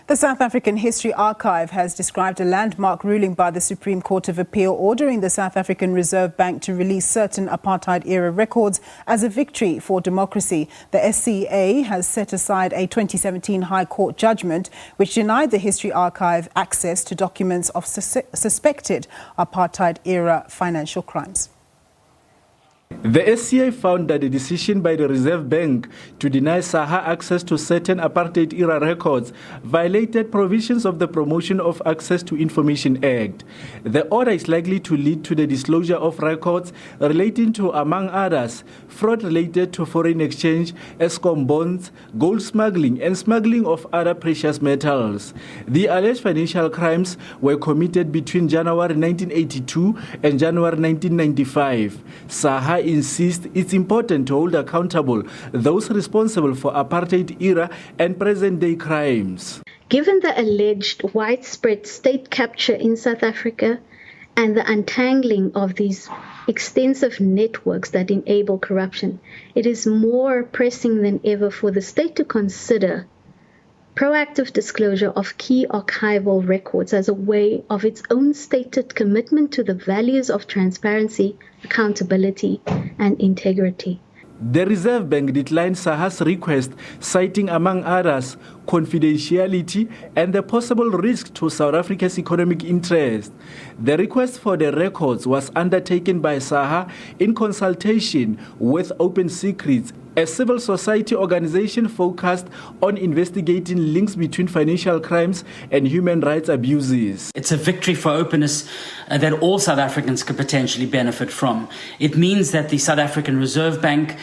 The South African History Archive has described a landmark ruling by the Supreme Court of Appeal ordering the South African Reserve Bank to release certain apartheid-era records as a victory for democracy. The SCA has set aside a 2017 High Court judgment which denied the History Archive access to documents of suspected apartheid-era financial crimes. The SCA found that the decision by the Reserve Bank to deny SAHA access to certain apartheid-era records violated provisions of the Promotion of Access to Information Act. The order is likely to lead to the disclosure of records relating to, among others, fraud related to foreign exchange, Eskom bonds, gold smuggling and smuggling of other precious metals. The alleged financial crimes were committed between January 1982 and January 1995. SAHA insists it's important to hold accountable those responsible for apartheid-era and present-day crimes. Given the alleged widespread state capture in South Africa and the untangling of these extensive networks that enable corruption, it is more pressing than ever for the state to consider proactive disclosure of key archival records as a way of its own stated commitment to the values of transparency, accountability, and integrity. The Reserve Bank declined SAHA's request, citing, among others, confidentiality and the possible risk to South Africa's economic interest. The request for the records was undertaken by SAHA in consultation with Open Secrets, a civil society organization focused on investigating links between financial crimes and human rights abuses. It's a victory for openness that all South Africans could potentially benefit from. It means that the South African Reserve Bank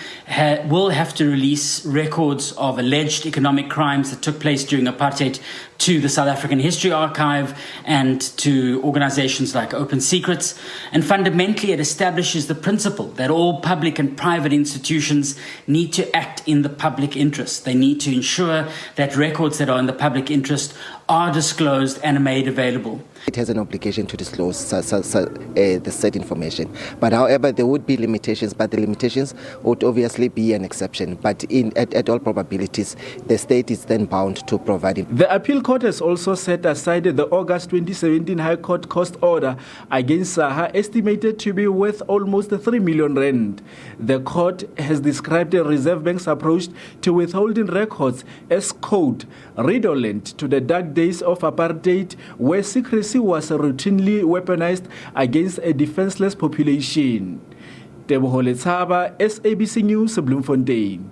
will have to release records of alleged economic crimes that took place during apartheid to the South African History Archive and to organizations like Open Secrets. And fundamentally, it establishes the principle that all public and private institutions need to act in the public interest. They need to ensure that records that are in the public interest are disclosed and made available. It has an obligation to disclose the said information. But however, there would be limitations, but the limitations would obviously be an exception. But at all probabilities, the state is then bound to provide it. The appeal court has also set aside the August 2017 High Court cost order against SAHA, estimated to be worth almost 3 million rand. The court has described the Reserve Bank's approach to withholding records as, quote, redolent to the dark days of apartheid, where secrecy was routinely weaponized against a defenseless population. Teboho Letsaba, SABC News, Bloemfontein.